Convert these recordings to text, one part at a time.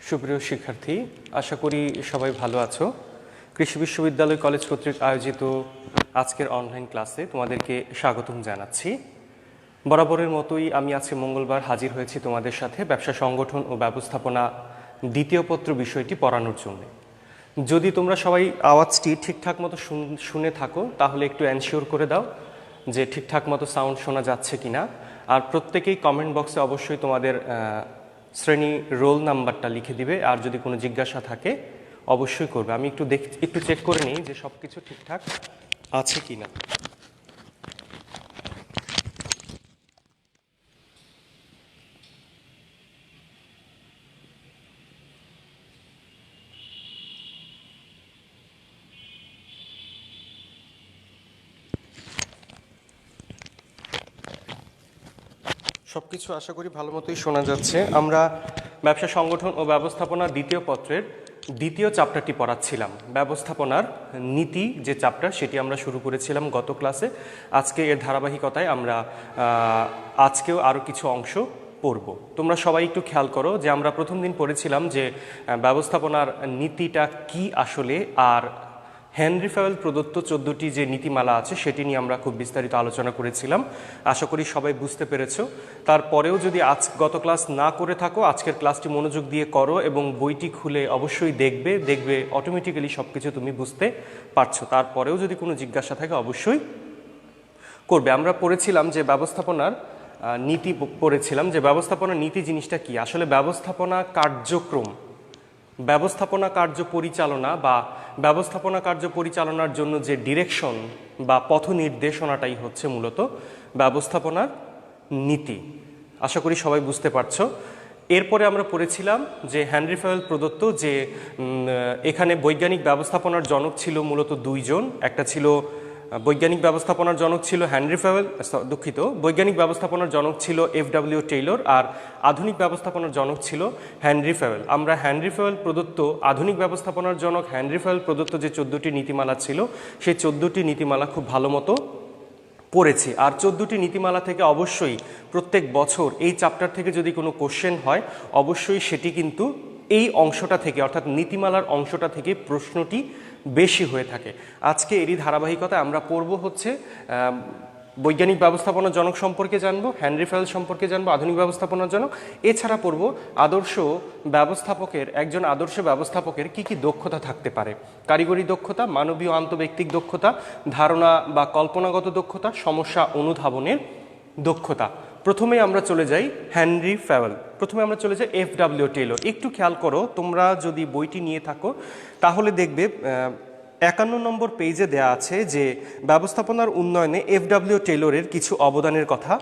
সুপ্রিয় শিক্ষার্থী, আশা করি সবাই ভালো আছো। কৃষি বিশ্ববিদ্যালয় কলেজ কর্তৃক আয়োজিত আজকের অনলাইন ক্লাসে তোমাদেরকে স্বাগতম জানাচ্ছি। বরাবরের মতোই আমি আজকে মঙ্গলবার হাজির হয়েছি তোমাদের সাথে ব্যবসা সংগঠন ও ব্যবস্থাপনা দ্বিতীয় পত্র বিষয়টি পড়ানোর জন্য। যদি তোমরা সবাই আওয়াজটি ঠিকঠাক মতো শুনে থাকো তাহলে একটু এনশিওর করে দাও যে ঠিকঠাক মতো সাউন্ড শোনা যাচ্ছে কিনা। আর প্রত্যেকেই কমেন্ট বক্সে অবশ্যই তোমাদের শ্রেণী রোল নাম্বারটা লিখে দিবে, আর যদি কোনো জিজ্ঞাসা থাকে অবশ্যই করবে। আমি একটু চেক করে নিই যে সব কিছু ঠিকঠাক আছে কিনা। সব কিছু আশা করি ভালো মতোই শোনা যাচ্ছে। আমরা ব্যবসা সংগঠন ও ব্যবস্থাপনা দ্বিতীয় পত্রের দ্বিতীয় চ্যাপ্টারটি পড়াচ্ছিলাম। ব্যবস্থাপনার নীতি যে চ্যাপ্টার সেটি আমরা শুরু করেছিলাম গত ক্লাসে। আজকে এর ধারাবাহিকতায় আমরা আজকেও আরও কিছু অংশ পড়ব। তোমরা সবাই একটু খেয়াল করো যে আমরা প্রথম দিন পড়েছিলাম যে ব্যবস্থাপনার নীতিটা কি আসলে, আর হেনরি ফেওয়েল প্রদত্ত 14টি যে নীতিমালা আছে সেটি নিয়ে আমরা খুব বিস্তারিত আলোচনা করেছিলাম। আশা করি সবাই বুঝতে পেরেছো। তারপরেও যদি গত ক্লাস না করে থাকো, আজকের ক্লাসটি মনোযোগ দিয়ে করো এবং বইটি খুলে অবশ্যই দেখবে অটোমেটিক্যালি সব কিছু তুমি বুঝতে পারছো। তারপরেও যদি কোনো জিজ্ঞাসা থাকে অবশ্যই করবে। আমরা পড়েছিলাম যে ব্যবস্থাপনার নীতি পড়েছিলাম যে ব্যবস্থাপনার নীতি জিনিসটা কি। আসলে ব্যবস্থাপনা কার্যক্রম, ব্যবস্থাপনা কার্য পরিচালনা বা ব্যবস্থাপনা কার্য পরিচালনার জন্য যে ডিরেকশন বা পথ নির্দেশনাটাই হচ্ছে মূলত ব্যবস্থাপনার নীতি। আশা করি সবাই বুঝতে পারছো। এরপরে আমরা পড়েছিলাম যে হেনরি ফেওয়েল প্রদত্ত যে এখানে বৈজ্ঞানিক ব্যবস্থাপনার জনক ছিল মূলত দুইজন। একটা ছিল বৈজ্ঞানিক ব্যবস্থাপনার জনক ছিল হেনরি ফেওয়েল, বৈজ্ঞানিক ব্যবস্থাপনার জনক ছিল এফ.ডব্লিউ. টেইলর, আর আধুনিক ব্যবস্থাপনার জনক ছিল হেনরি ফেওয়েল। আমরা হেনরি ফেওয়েল প্রদত্ত আধুনিক ব্যবস্থাপনার জনক হেনরি ফেওয়েল প্রদত্ত যে 14টি নীতিমালা ছিল সেই 14টি নীতিমালা খুব ভালো মতো পড়েছি। আর 14টি নীতিমালা থেকে অবশ্যই প্রত্যেক বছর এই চ্যাপ্টার থেকে যদি কোনো কোশ্চেন হয় অবশ্যই সেটি কিন্তু এই অংশটা থেকে, অর্থাৎ নীতিমালার অংশটা থেকে প্রশ্নটি বেশি হয়ে থাকে। আজকে এরই ধারাবাহিকতা আমরা পড়ব হচ্ছে বৈজ্ঞানিক ব্যবস্থাপনার জনক সম্পর্কে জানবো, হেনরি ফেওয়েল সম্পর্কে জানবো, আধুনিক ব্যবস্থাপনার জনক। এছাড়া পড়ব একজন আদর্শ ব্যবস্থাপকের কি কি দক্ষতা থাকতে পারে। কারিগরি দক্ষতা, মানবীয় আন্তঃব্যক্তিক দক্ষতা, ধারণা বা কল্পনাগত দক্ষতা, সমস্যা অনুধাবনের দক্ষতা। প্রথমে আমরা চলে যাই হেনরি ফেওয়েল, প্রথমে আমরা চলে যাই এফ.ডব্লিউ. টেইলর। একটু খেয়াল করো, তোমরা যদি বইটি নিয়ে থাকো তাহলে দেখবে 51 নম্বর পেজে দেয়া আছে যে ব্যবস্থাপনার উন্নয়নে এফ.ডব্লিউ. টেইলরের কিছু অবদানের কথা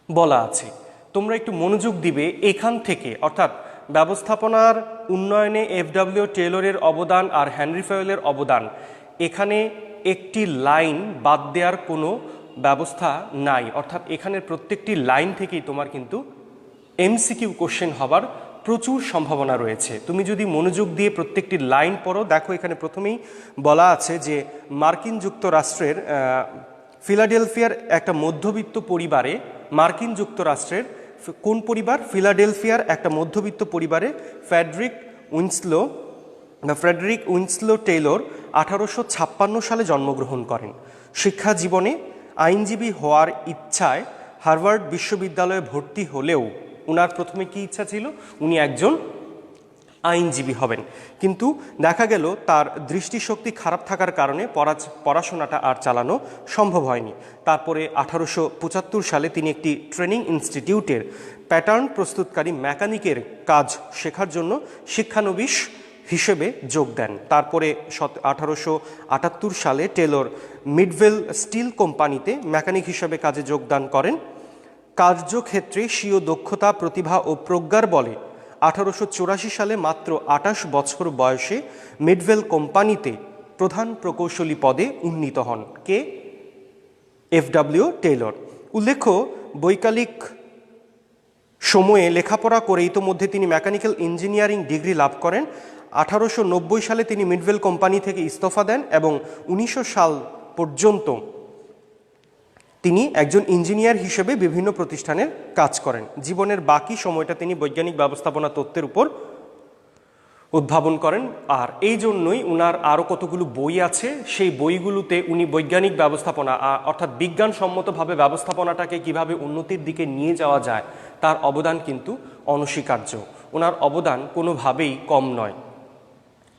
বলা আছে। তোমরা একটু মনোযোগ দিবে এখান থেকে, অর্থাৎ ব্যবস্থাপনার উন্নয়নে এফ.ডব্লিউ. টেইলরের অবদান আর হেনরি ফেওয়েলের অবদান, এখানে একটি লাইন বাদ দেওয়ার কোনো ব্যবস্থা নাই। অর্থাৎ এখানের প্রত্যেকটি লাইন থেকেই তোমার কিন্তু এমসিকিউ কোশ্চেন হবার প্রচুর সম্ভাবনা রয়েছে। তুমি যদি মনোযোগ দিয়ে প্রত্যেকটি লাইন পড়ো, দেখো এখানে প্রথমেই বলা আছে যে মার্কিন যুক্তরাষ্ট্রের ফিলাডেলফিয়ার একটা মধ্যবিত্ত পরিবারে, মার্কিন যুক্তরাষ্ট্রের কোন পরিবার? ফিলাডেলফিয়ার একটা মধ্যবিত্ত পরিবারে ফ্রেডরিক উইন্সলো টেইলর 1856 সালে জন্মগ্রহণ করেন। শিক্ষা জীবনে আইনজীবী হওয়ার ইচ্ছায় হার্ভার্ড বিশ্ববিদ্যালয়ে ভর্তি হলেও উনার প্রথমে কি ইচ্ছা ছিল? উনি একজন আইনজীবী হবেন, কিন্তু দেখা গেল তার দৃষ্টিশক্তি খারাপ থাকার কারণে পড়াশোনাটা আর চালানো সম্ভব হয়নি। তারপরে 1875 সালে তিনি একটি ট্রেনিং ইনস্টিটিউটের প্যাটার্ন প্রস্তুতকারী মেকানিকের কাজ শেখার জন্য শিক্ষানবিশ হিসেবে যোগ দেন। তারপরে 1878 সালে টেলর মিডভেল স্টিল কোম্পানিতে মেকানিক হিসেবে কাজে যোগদান করেন। কার্যক্ষেত্রে স্বীয় দক্ষতা, প্রতিভা ও প্রজ্ঞার বলে 1884 সালে মাত্র 28 বছর বয়সে মিডভেল কোম্পানিতে প্রধান প্রকৌশলী পদে উন্নীত হন। কে? এফ.ডব্লিউ. টেইলর। উল্লেখ্য, বৈকালিক সময়ে লেখাপড়া করে ইতোমধ্যে তিনি মেকানিক্যাল ইঞ্জিনিয়ারিং ডিগ্রি লাভ করেন। 1890 সালে তিনি মিডভেল কোম্পানি থেকে ইস্তফা দেন এবং 1900 সাল পর্যন্ত তিনি একজন ইঞ্জিনিয়ার হিসেবে বিভিন্ন প্রতিষ্ঠানের কাজ করেন। জীবনের বাকি সময়টা তিনি বৈজ্ঞানিক ব্যবস্থাপনা তত্ত্বের উপর উদ্ভাবন করেন। আর এই জন্যই উনার আরও কতগুলো বই আছে, সেই বইগুলোতে উনি বৈজ্ঞানিক ব্যবস্থাপনা অর্থাৎ বিজ্ঞানসম্মতভাবে ব্যবস্থাপনাটাকে কিভাবে উন্নতির দিকে নিয়ে যাওয়া যায় তার অবদান কিন্তু অনস্বীকার্য। ওনার অবদান কোনোভাবেই কম নয়।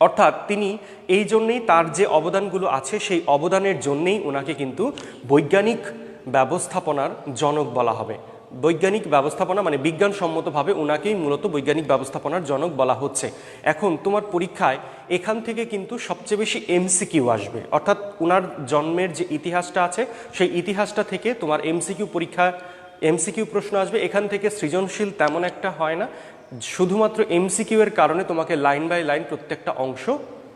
অর্থাৎ তিনি এই জন্যেই তার যে অবদানগুলো আছে সেই অবদানের জন্যেই ওনাকে কিন্তু বৈজ্ঞানিক ব্যবস্থাপনার জনক বলা হবে। বৈজ্ঞানিক ব্যবস্থাপনা মানে বিজ্ঞানসম্মতভাবে ওনাকেই মূলত বৈজ্ঞানিক ব্যবস্থাপনার জনক বলা হচ্ছে। এখন তোমার পরীক্ষায় এখান থেকে কিন্তু সবচেয়ে বেশি এমসিকিউ আসবে, অর্থাৎ ওনার জন্মের যে ইতিহাসটা আছে সেই ইতিহাসটা থেকে তোমার এমসিকিউ প্রশ্ন আসবে। এখান থেকে সৃজনশীল তেমন একটা হয় না, শুধুমাত্র এমসিকিউ এর কারণে তোমাকে লাইন বাই লাইন প্রত্যেকটা অংশ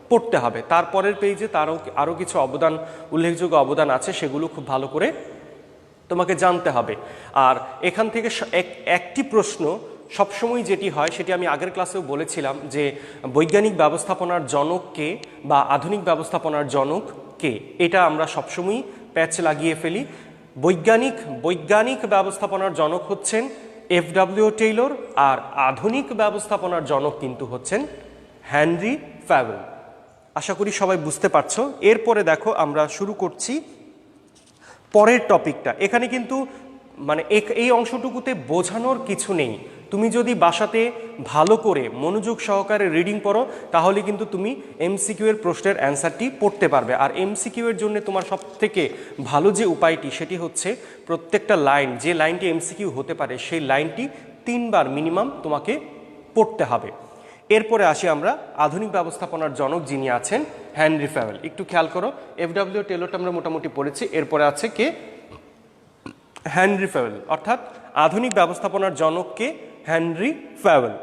পড়তে হবে। তারপরের পেজে তারও আরও কিছু উল্লেখযোগ্য অবদান আছে, সেগুলো খুব ভালো করে তোমাকে জানতে হবে। আর এখান থেকে একটি প্রশ্ন সবসময় যেটি হয় সেটি আমি আগের ক্লাসেও বলেছিলাম যে বৈজ্ঞানিক ব্যবস্থাপনার জনক কে বা আধুনিক ব্যবস্থাপনার জনক কে, এটা আমরা সবসময় প্যাচ লাগিয়ে ফেলি। বৈজ্ঞানিক ব্যবস্থাপনার জনক হচ্ছেন এফ.ডব্লিউ. টেইলর, আর আধুনিক ব্যবস্থাপনার জনক কিন্তু হচ্ছেন হেনরি ফ্যাভেল। আশা করি সবাই বুঝতে পারছো। এরপরে দেখো আমরা শুরু করছি পরের টপিকটা। এখানে কিন্তু মানে এই অংশটুকুতে বোঝানোর কিছু নেই। তুমি যদি বাসাতে ভালো করে মনোযোগ সহকারে রিডিং পড়ো তাহলে কিন্তু তুমি এমসিকিউ এর প্রশ্নের অ্যান্সারটি পড়তে পারবে। আর এমসিকিউ এর জন্য তোমার সবথেকে ভালো যে উপায়টি সেটি হচ্ছে প্রত্যেকটা লাইন, যে লাইনটি এমসিকিউ হতে পারে সেই লাইনটি 3 বার মিনিমাম তোমাকে পড়তে হবে। এরপরে আসি আমরা আধুনিক ব্যবস্থাপনার জনক যিনি আছেন হেনরি ফ্যাভেল। একটু খেয়াল করো, এফ.ডব্লিউ. টেইলরটা আমরা মোটামুটি পড়েছি, এরপরে আছে কে? হেনরি ফ্যাভেল। অর্থাৎ আধুনিক ব্যবস্থাপনার জনককে হেনরি ফ্যাভেল।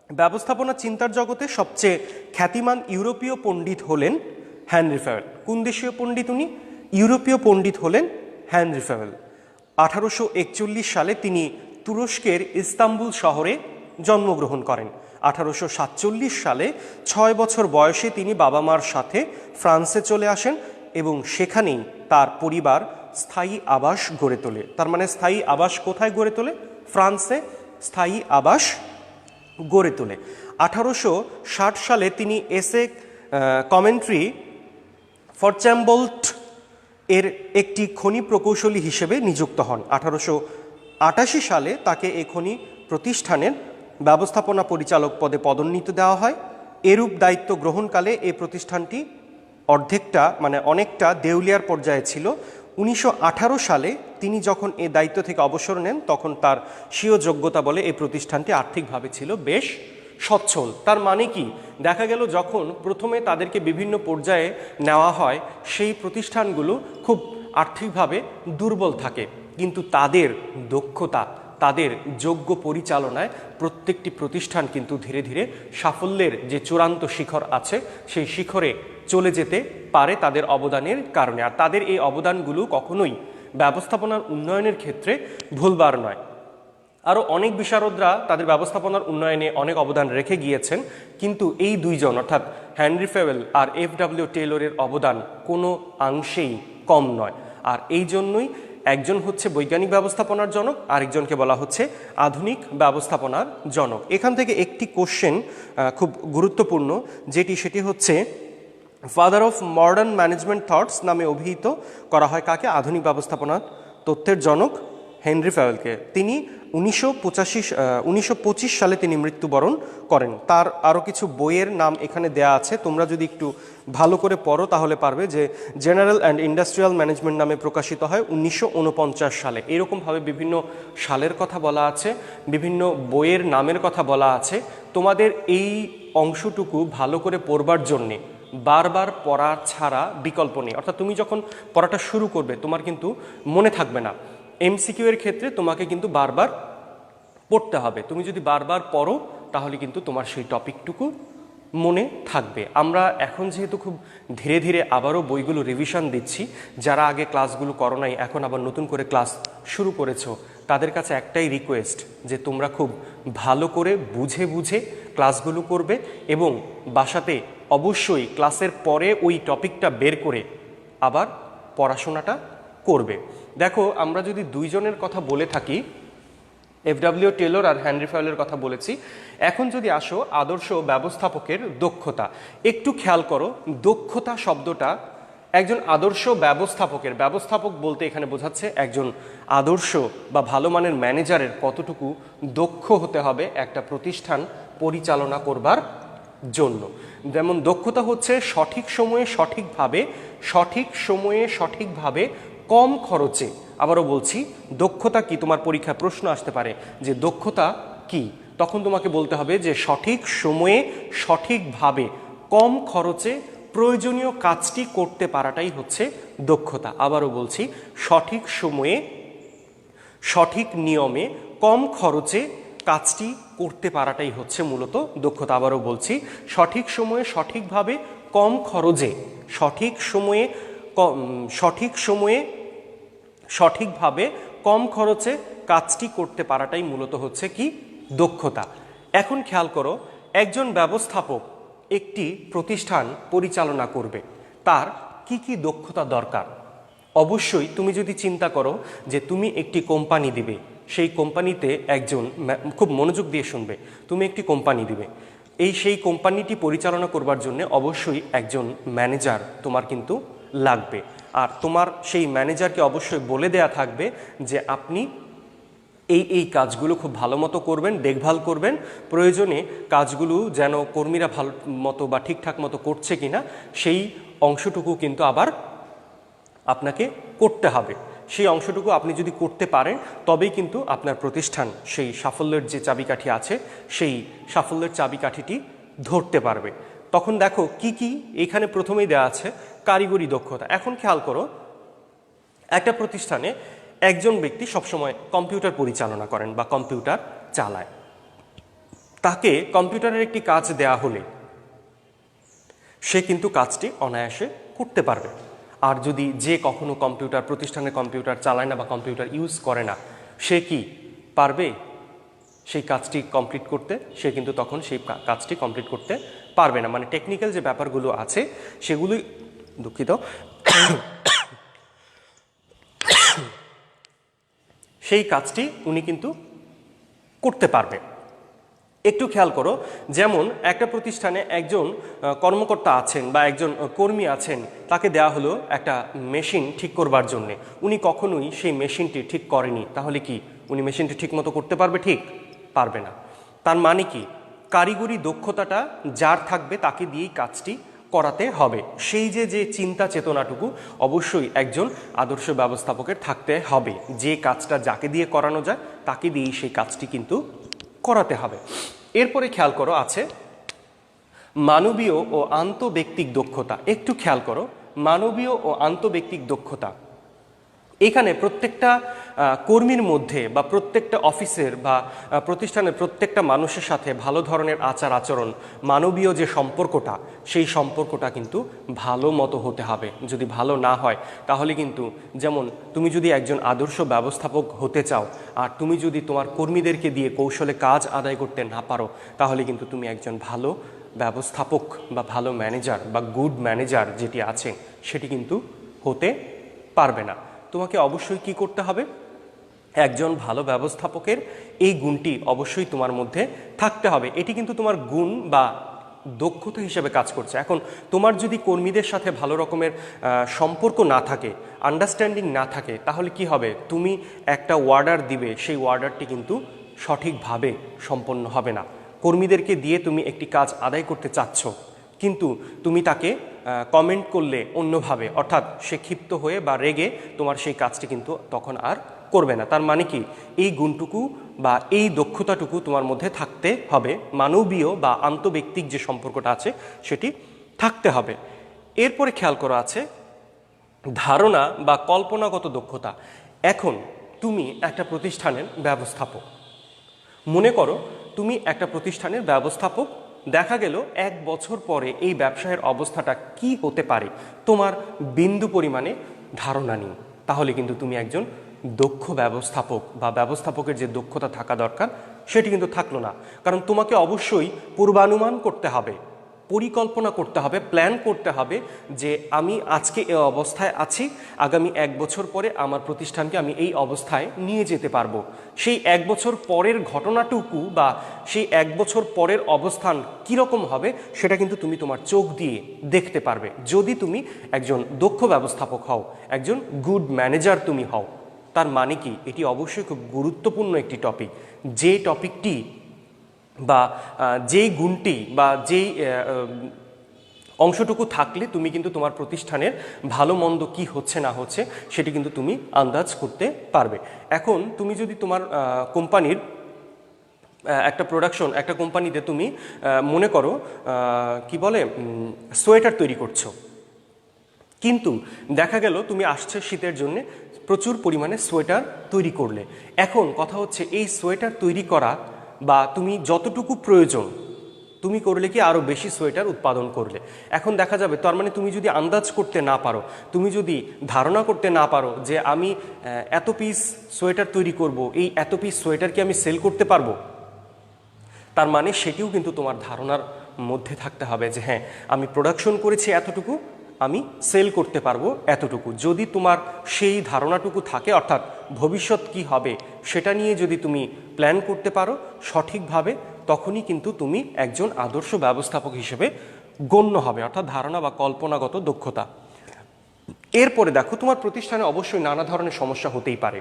ব্যবস্থাপনা চিন্তার জগতে সবচেয়ে খ্যাতিমান ইউরোপীয় পণ্ডিত হলেন হেনরি ফ্যাভেল। কোন দেশীয় পণ্ডিত উনি? ইউরোপীয় পণ্ডিত হলেন হেনরি ফ্যাভেল। 1841 সালে তিনি তুরস্কের ইস্তাম্বুল শহরে জন্মগ্রহণ করেন। 1847 সালে 6 বছর বয়সে তিনি বাবা মার সাথে ফ্রান্সে চলে আসেন এবং সেখানেই তার পরিবার স্থায়ী আবাস গড়ে তোলে। তার মানে স্থায়ী আবাস কোথায় গড়ে তোলে? ফ্রান্সে স্থায়ী আবাস গড়ে তোলে। 1860 সালে তিনি এসে কমেন্ট্রি ফরচ্যাম্বল্ট এর একটি খনি প্রকৌশলী হিসেবে নিযুক্ত হন। 1888 সালে তাকে এই খনি প্রতিষ্ঠানের ব্যবস্থাপনা পরিচালক পদে পদোন্নতি দেওয়া হয়। এরূপ দায়িত্ব গ্রহণকালে এই প্রতিষ্ঠানটি অনেকটা দেউলিয়ার পর্যায়ে ছিল। 1918 সালে তিনি যখন এই দায়িত্ব থেকে অবসর নেন তখন তার স্বীয় যোগ্যতা বলে এই প্রতিষ্ঠানটি আর্থিকভাবে ছিল বেশ সচ্ছল। তার মানে কি? দেখা গেল যখন প্রথমে তাদেরকে বিভিন্ন পর্যায়ে নেওয়া হয় সেই প্রতিষ্ঠানগুলো খুব আর্থিকভাবে দুর্বল থাকে, কিন্তু তাদের দক্ষতা, তাদের যোগ্য পরিচালনায় প্রত্যেকটি প্রতিষ্ঠান কিন্তু ধীরে ধীরে সাফল্যের যে চূড়ান্ত শিখর আছে সেই শিখরে চলে যেতে পারে তাদের অবদানের কারণে। আর তাদের এই অবদানগুলো কখনোই ব্যবস্থাপনার উন্নয়নের ক্ষেত্রে ভুলবার নয়। আরও অনেক বিশারদরা তাদের ব্যবস্থাপনার উন্নয়নে অনেক অবদান রেখে গিয়েছেন, কিন্তু এই দুইজন অর্থাৎ হেনরি ফ্যাভেল আর এফ.ডব্লিউ. টেইলরের অবদান কোনো অংশেই কম নয়। আর এই জন্যই একজন হচ্ছে বৈজ্ঞানিক ব্যবস্থাপনার জনক, আরেকজনকে বলা হচ্ছে আধুনিক ব্যবস্থাপনার জনক। এখান থেকে একটি কোশ্চেন খুব গুরুত্বপূর্ণ সেটি হচ্ছে father of modern management thoughts নামে অভিহিত করা হয় কাকে? আধুনিক ব্যবস্থাপনার তত্ত্বের জনক হেনরি ফ্যাভেলকে। তিনি 1925 সালে তিনি মৃত্যুবরণ করেন। তার আরও কিছু বইয়ের নাম এখানে দেয়া আছে, তোমরা যদি একটু ভালো করে পড়ো তাহলে পারবে যে জেনারেল অ্যান্ড ইন্ডাস্ট্রিয়াল ম্যানেজমেন্ট নামে প্রকাশিত হয় 1949 সালে। এরকমভাবে বিভিন্ন সালের কথা বলা আছে, বিভিন্ন বইয়ের নামের কথা বলা আছে। তোমাদের এই অংশটুকু ভালো করে পড়বার জন্যে বারবার পড়া ছাড়া বিকল্প নেই। অর্থাৎ তুমি যখন পড়াটা শুরু করবে তোমার কিন্তু মনে থাকবে না। এমসিকিউ এর ক্ষেত্রে তোমাকে কিন্তু বারবার পড়তে হবে। তুমি যদি বারবার পড়ো তাহলে কিন্তু তোমার সেই টপিকটুকু মনে থাকবে। আমরা এখন যেহেতু খুব ধীরে ধীরে আবারও বইগুলো রিভিশন দিচ্ছি, যারা আগে ক্লাসগুলো করো নাই এখন আবার নতুন করে ক্লাস শুরু করেছো, তাদের কাছে একটাই রিকোয়েস্ট যে তোমরা খুব ভালো করে বুঝে বুঝে ক্লাসগুলো করবে এবং বাসাতে অবশ্যই ক্লাসের পরে ওই টপিকটা বের করে আবার পড়াশোনাটা করবে। দেখো, আমরা যদি দুইজনের কথা বলে থাকি, এফডব্লিউ টেলর আর হেনরি ফয়েলের কথা বলেছি। এখন যদি আসো আদর্শ ব্যবস্থাপকের দক্ষতা, একটু খেয়াল করো দক্ষতা শব্দটা একজন আদর্শ ব্যবস্থাপকের, ব্যবস্থাপক বলতে এখানে বোঝাচ্ছে একজন আদর্শ বা ভালো মানের ম্যানেজারের কতটুকু দক্ষ হতে হবে একটা প্রতিষ্ঠান পরিচালনা করবার জন্য। যেমন দক্ষতা হচ্ছে সঠিক সময়ে সঠিকভাবে কম খরচে। আবারও বলছি, দক্ষতা কি? তোমার পরীক্ষায় প্রশ্ন আসতে পারে যে দক্ষতা কি, তখন তোমাকে বলতে হবে যে সঠিক সময়ে সঠিকভাবে কম খরচে প্রয়োজনীয় কাজটি করতে পারাটাই হচ্ছে দক্ষতা। আবারও বলছি, সঠিক সময়ে সঠিক নিয়মে কম খরচে কাজটি করতে পারাটাই হচ্ছে মূলত দক্ষতা। আবারও বলছি, সঠিক সময়ে সঠিকভাবে কম খরচে সঠিকভাবে কম খরচে কাজটি করতে পারাটাই মূলত হচ্ছে কি? দক্ষতা। এখন খেয়াল করো, একজন ব্যবস্থাপক একটি প্রতিষ্ঠান পরিচালনা করবে, তার কি কি দক্ষতা দরকার? অবশ্যই তুমি যদি চিন্তা করো যে তুমি একটি কোম্পানি দিবে, সেই কোম্পানিতে একজন, খুব মনোযোগ দিয়ে শুনবে, তুমি একটি কোম্পানি দিবে, সেই কোম্পানিটি পরিচালনা করবার জন্য অবশ্যই একজন ম্যানেজার তোমার কিন্তু লাগবে। আর তোমার সেই ম্যানেজারকে অবশ্যই বলে দেয়া থাকবে যে আপনি এই কাজগুলো খুব ভালো মতো করবেন, দেখভাল করবেন, প্রয়োজনে কাজগুলো যেন কর্মীরা ভালো মতো বা ঠিকঠাক মতো করছে কিনা সেই অংশটুকু কিন্তু আবার আপনাকে করতে হবে। সেই অংশটুকু আপনি যদি করতে পারেন তবেই কিন্তু আপনার প্রতিষ্ঠান সেই সাফল্যের যে চাবিকাঠি আছে সেই সাফল্যের চাবিকাঠিটি ধরতে পারবে। তখন দেখো কি কি এখানে প্রথমেই দেওয়া আছে, কারিগরি দক্ষতা। এখন খেয়াল করো, একটা প্রতিষ্ঠানে একজন ব্যক্তি সবসময় কম্পিউটার পরিচালনা করেন বা কম্পিউটার চালায়, তাকে কম্পিউটারের একটি কাজ দেয়া হলে সে কিন্তু কাজটি অনায়াসে করতে পারবে। আর যদি যে কখনো কম্পিউটার প্রতিষ্ঠানে কম্পিউটার চালায় না বা কম্পিউটার ইউজ করে না, সে কি পারবে সেই কাজটি কমপ্লিট করতে? সে কিন্তু তখন সেই কাজটি কমপ্লিট করতে পারবে না। মানে টেকনিক্যাল যে ব্যাপারগুলো আছে সেগুলোই, দুঃখিত, সেই কাজটি উনি কিন্তু করতে পারবে। একটু খেয়াল করো, যেমন একটা প্রতিষ্ঠানে একজন কর্মকর্তা আছেন বা একজন কর্মী আছেন, তাকে দেয়া হলো একটা মেশিন ঠিক করবার জন্যে, উনি কখনোই সেই মেশিনটি ঠিক করেনি, তাহলে কি উনি মেশিনটি ঠিক মতো করতে পারবে? ঠিক পারবে না। তার মানে কি, কারিগরি দক্ষতাটা যার থাকবে তাকে দিয়েই কাজটি করাতে হবে। সেই যে চিন্তা চেতনাটুকু অবশ্যই একজন আদর্শ ব্যবস্থাপকের থাকতে হবে, যে কাজটা যাকে দিয়ে করানো যায় তাকে দিয়েই সেই কাজটি কিন্তু করাতে হবে। এরপরে খেয়াল করো আছে মানবীয় ও আন্তঃব্যক্তিক দক্ষতা। একটু খেয়াল করো, মানবীয় ও আন্তঃব্যক্তিক দক্ষতা, এখানে প্রত্যেকটা কর্মীর মধ্যে বা প্রত্যেকটা অফিসের বা প্রতিষ্ঠানের প্রত্যেকটা মানুষের সাথে ভালো ধরনের আচার আচরণ, মানবীয় যে সম্পর্কটা, সেই সম্পর্কটা কিন্তু ভালো মতো হতে হবে। যদি ভালো না হয় তাহলে কিন্তু, যেমন তুমি যদি একজন আদর্শ ব্যবস্থাপক হতে চাও আর তুমি যদি তোমার কর্মীদেরকে দিয়ে কৌশলে কাজ আদায় করতে না পারো, তাহলে কিন্তু তুমি একজন ভালো ব্যবস্থাপক বা ভালো ম্যানেজার বা গুড ম্যানেজার যেটি আছে সেটি কিন্তু হতে পারবে না। তোমাকে অবশ্যই কি করতে হবে? একজন ভালো ব্যবস্থাপকের এই গুণটি অবশ্যই তোমার মধ্যে থাকতে হবে। এটি কিন্তু তোমার গুণ বা দক্ষতা হিসেবে কাজ করছে। এখন তোমার যদি কর্মীদের সাথে ভালো রকমের সম্পর্ক না থাকে, আন্ডারস্ট্যান্ডিং না থাকে, তাহলে কি হবে? তুমি একটা অর্ডার দিবে, সেই অর্ডারটি কিন্তু সঠিকভাবে সম্পন্ন হবে না। কর্মীদেরকে দিয়ে তুমি একটি কাজ আদায় করতে চাচ্ছ, কিন্তু তুমি তাকে কমেন্ট করলে অন্যভাবে, অর্থাৎ সে ক্ষিপ্ত হয়ে বা রেগে তোমার সেই কাজটি কিন্তু তখন আর করবে না। তার মানে কি, এই গুণটুকু বা এই দক্ষতাটুকু তোমার মধ্যে থাকতে হবে, মানবীয় বা আন্তঃব্যক্তিক যে সম্পর্কটা আছে সেটি থাকতে হবে। এরপরে খেয়াল করা আছে ধারণা বা কল্পনাগত দক্ষতা। এখন তুমি একটা প্রতিষ্ঠানের ব্যবস্থাপক, মনে করো তুমি একটা প্রতিষ্ঠানের ব্যবস্থাপক, দেখা গেল 1 বছর পরে এই ব্যবসায়ের অবস্থাটা কি হতে পারে তোমার বিন্দু পরিমাণে ধারণা নেই, তাহলে কিন্তু তুমি একজন দক্ষ ব্যবস্থাপক বা ব্যবস্থাপকের যে দক্ষতা থাকা দরকার সেটি কিন্তু থাকলো না। কারণ তোমাকে অবশ্যই পূর্বানুমান করতে হবে, পরিকল্পনা করতে হবে, প্ল্যান করতে হবে যে আমি আজকে এই অবস্থায় আছি, আগামী 1 বছর পরে আমার প্রতিষ্ঠানকে আমি এই অবস্থায় নিয়ে যেতে পারবো। সেই 1 বছর পরের ঘটনাটুকু বা সেই 1 বছর পরের অবস্থান কীরকম হবে সেটা কিন্তু তুমি তোমার চোখ দিয়ে দেখতে পারবে যদি তুমি একজন দক্ষ ব্যবস্থাপক হও, একজন গুড ম্যানেজার তুমি হও। তার মানে কি, এটি অবশ্যই খুব গুরুত্বপূর্ণ একটি টপিক। যে টপিকটি বা যেই গুণটি বা যেই অংশটুকু থাকলে তুমি কিন্তু তোমার প্রতিষ্ঠানের ভালো মন্দ কী হচ্ছে না হচ্ছে সেটি কিন্তু তুমি আন্দাজ করতে পারবে। এখন তুমি যদি তোমার কোম্পানির একটা প্রোডাকশন, একটা কোম্পানিতে তুমি মনে করো কি বলে সোয়েটার তৈরি করছো, কিন্তু দেখা গেল তুমি আসছে শীতের জন্য প্রচুর পরিমাণে সোয়েটার তৈরি করলে। এখন কথা হচ্ছে এই সোয়েটার তৈরি করা বা তুমি যতটুকু প্রয়োজন তুমি করলে কি আরও বেশি সোয়েটার উৎপাদন করলে। এখন দেখা যাবে তার মানে তুমি যদি আন্দাজ করতে না পারো, তুমি যদি ধারণা করতে না পারো যে আমি এত পিস সোয়েটার তৈরি করব, এই এত পিস সোয়েটার কি আমি সেল করতে পারবো, তার মানে সেটিও কিন্তু তোমার ধারণার মধ্যে থাকতে হবে যে হ্যাঁ আমি প্রোডাকশন করেছি এতটুকু, আমি সেল করতে পারবো এতটুকু। যদি তোমার সেই ধারণাটুকু থাকে, অর্থাৎ ভবিষ্যৎ কি হবে সেটা নিয়ে যদি তুমি প্ল্যান করতে পারো সঠিকভাবে, তখনই কিন্তু তুমি একজন আদর্শ ব্যবস্থাপক হিসেবে গণ্য হবে, অর্থাৎ ধারণা বা কল্পনাগত দক্ষতা। এরপরে দেখো, তোমার প্রতিষ্ঠানে অবশ্যই নানা ধরনের সমস্যা হতেই পারে।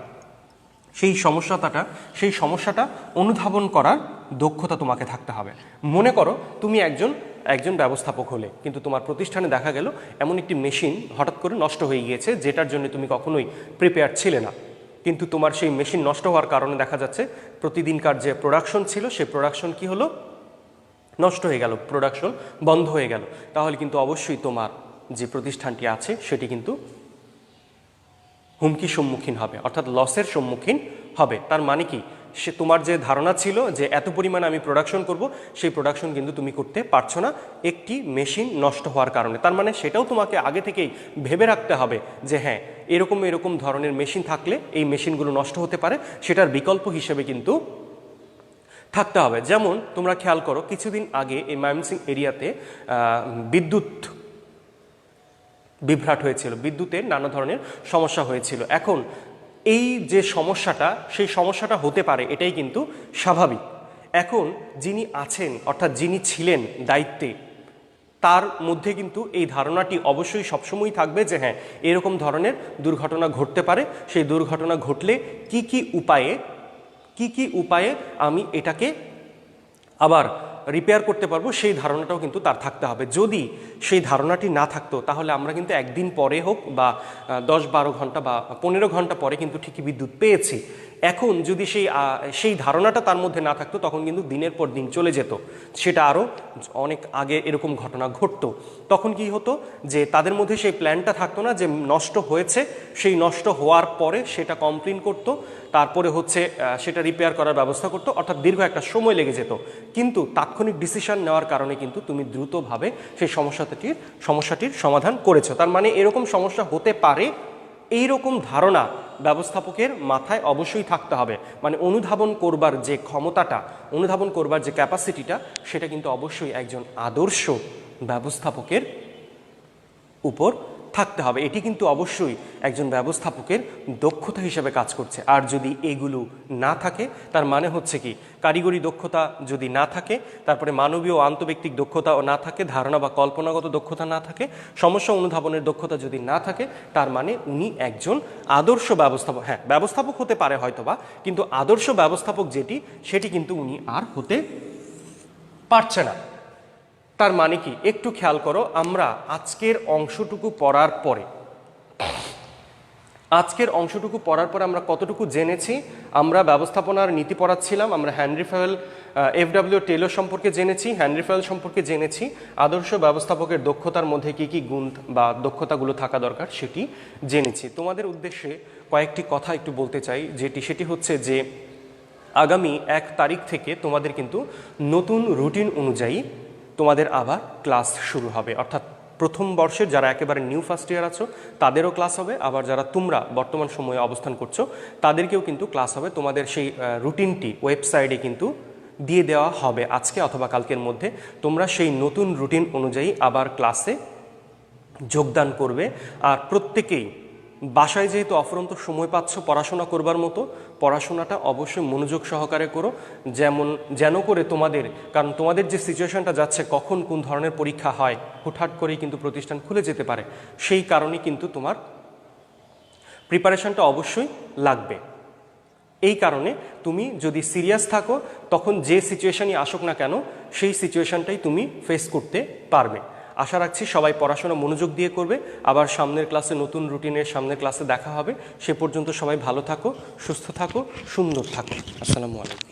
সেই সমস্যাটা অনুধাবন করার দক্ষতা তোমাকে থাকতে হবে। মনে করো তুমি একজন ব্যবস্থাপক হলে, কিন্তু তোমার প্রতিষ্ঠানে দেখা গেল এমন একটি মেশিন হঠাৎ করে নষ্ট হয়ে গিয়েছে যেটার জন্য তুমি কখনোই প্রিপেয়ার ছিলে না, কিন্তু তোমার সেই মেশিন নষ্ট হওয়ার কারণে দেখা যাচ্ছে প্রতিদিনকার যে প্রোডাকশন ছিল সে প্রোডাকশন কি হলো, নষ্ট হয়ে গেল, প্রোডাকশন বন্ধ হয়ে গেল। তাহলে কিন্তু অবশ্যই তোমার যে প্রতিষ্ঠানটি আছে সেটি কিন্তু হুমকির সম্মুখীন হবে, অর্থাৎ লসের সম্মুখীন হবে। তার মানে কি, সে তোমার যে ধারণা ছিল যে এত পরিমাণে আমি প্রোডাকশন করব, সেই প্রোডাকশন কিন্তু তুমি করতে পারছো না একটি মেশিন নষ্ট হওয়ার কারণে। তার মানে সেটাও তোমাকে আগে থেকেই ভেবে রাখতে হবে যে হ্যাঁ এরকম ধরনের মেশিন থাকলে এই মেশিনগুলো নষ্ট হতে পারে, সেটার বিকল্প হিসেবে কিন্তু থাকতে হবে। যেমন তোমরা খেয়াল করো, কিছুদিন আগে এই ময়মনসিংহ এরিয়াতে বিদ্যুৎ বিভ্রাট হয়েছিল, বিদ্যুতের নানা ধরনের সমস্যা হয়েছিল। এখন এই যে সমস্যাটা, সেই সমস্যাটা হতে পারে এটাই কিন্তু স্বাভাবিক। এখন যিনি আছেন, অর্থাৎ যিনি ছিলেন দায়িত্বে, তার মধ্যে কিন্তু এই ধারণাটি অবশ্যই সবসময় থাকবে যে হ্যাঁ এরকম ধরনের দুর্ঘটনা ঘটতে পারে, সেই দুর্ঘটনা ঘটলে কি কি উপায়ে আমি এটাকে আবার রিপেয়ার করতে পারবো, সেই ধারণাটাও কিন্তু তার থাকতে হবে। যদি সেই ধারণাটি না থাকতো তাহলে আমরা কিন্তু একদিন পরে হোক বা 10-12 ঘন্টা বা 15 ঘন্টা পরে কিন্তু ঠিকই বিদ্যুৎ পেয়েছি। এখন যদি সেই ধারণাটা তার মধ্যে না থাকতো তখন কিন্তু দিনের পর দিন চলে যেত, সেটা আরও অনেক আগে এরকম ঘটনা ঘটতো। তখন কি হতো যে তাদের মধ্যে সেই প্ল্যানটা থাকতো না যে নষ্ট হয়েছে, সেই নষ্ট হওয়ার পরে সেটা কমপ্লেন করতো, তারপরে হচ্ছে সেটা রিপেয়ার করার ব্যবস্থা করতো, অর্থাৎ দীর্ঘ একটা সময় লেগে যেত। কিন্তু তাৎক্ষণিক ডিসিশন নেওয়ার কারণে কিন্তু তুমি দ্রুতভাবে সেই সমস্যাটির সমাধান করেছো। তার মানে এরকম সমস্যা হতে পারে, এইরকম ধারণা ব্যবস্থাপকের মাথায় অবশ্যই থাকতে হবে। মানে অনুধাবন করবার যে ক্ষমতাটা, অনুধাবন করবার যে ক্যাপাসিটিটা, সেটা কিন্তু অবশ্যই একজন আদর্শ ব্যবস্থাপকের উপর থাকতে হবে। এটি কিন্তু অবশ্যই একজন ব্যবস্থাপকের দক্ষতা হিসেবে কাজ করছে। আর যদি এগুলো না থাকে তার মানে হচ্ছে কি, কারিগরি দক্ষতা যদি না থাকে, তারপরে মানবীয় ও আন্তঃব্যক্তিক দক্ষতাও না থাকে, ধারণা বা কল্পনাগত দক্ষতা না থাকে, সমস্যা অনুধাবনের দক্ষতা যদি না থাকে, তার মানে উনি একজন আদর্শ ব্যবস্থাপক, হ্যাঁ ব্যবস্থাপক হতে পারে হয়তোবা, কিন্তু আদর্শ ব্যবস্থাপক সেটি কিন্তু উনি আর হতে পারছে না। তার মানে কি, একটু খেয়াল করো, আমরা আজকের অংশটুকু পড়ার পরে আমরা কতটুকু জেনেছি। আমরা ব্যবস্থাপনার নীতি পড়াচ্ছিলাম, আমরা হেনরি ফয়েল FW টেলর সম্পর্কে জেনেছি, হেনরি ফয়েল সম্পর্কে জেনেছি, আদর্শ ব্যবস্থাপকের দক্ষতার মধ্যে কি কি গুণ বা দক্ষতাগুলো থাকা দরকার সেটি জেনেছি। তোমাদের উদ্দেশ্যে কয়েকটি কথা একটু বলতে চাই, সেটি হচ্ছে যে আগামী 1 তারিখ থেকে তোমাদের কিন্তু নতুন রুটিন অনুযায়ী তোমাদের আবার ক্লাস শুরু হবে, অর্থাৎ প্রথম বর্ষের যারা একেবারে নিউ ফার্স্ট ইয়ার আছো তাদেরও ক্লাস হবে, আবার যারা তোমরা বর্তমান সময়ে অবস্থান করছো তাদেরকেও কিন্তু ক্লাস হবে। তোমাদের সেই রুটিনটি ওয়েবসাইটে কিন্তু দিয়ে দেওয়া হবে আজকে অথবা কালকের মধ্যে। তোমরা সেই নতুন রুটিন অনুযায়ী আবার ক্লাসে যোগদান করবে। আর প্রত্যেকেই বাসায় যেহেতু অফুরন্ত সময় পাচ্ছ পড়াশোনা করবার মতো, পড়াশোনাটা অবশ্যই মনোযোগ সহকারে করো, যেন করে তোমাদের, কারণ তোমাদের যে সিচুয়েশনটা যাচ্ছে, কখন কোন ধরনের পরীক্ষা হয়, হুটহাট করেই কিন্তু প্রতিষ্ঠান খুলে যেতে পারে, সেই কারণে কিন্তু তোমার প্রিপারেশনটা অবশ্যই লাগবে। এই কারণে তুমি যদি সিরিয়াস থাকো, তখন যে সিচুয়েশনই আসুক না কেন, সেই সিচুয়েশনটাই তুমি ফেস করতে পারবে। আশা রাখছি সবাই পড়াশোনা মনোযোগ দিয়ে করবে। আবার সামনের ক্লাসে, নতুন রুটিনের সামনের ক্লাসে দেখা হবে। সে পর্যন্ত সবাই ভালো থাকো, সুস্থ থাকো, সুন্দর থাকো। আসসালামু আলাইকুম।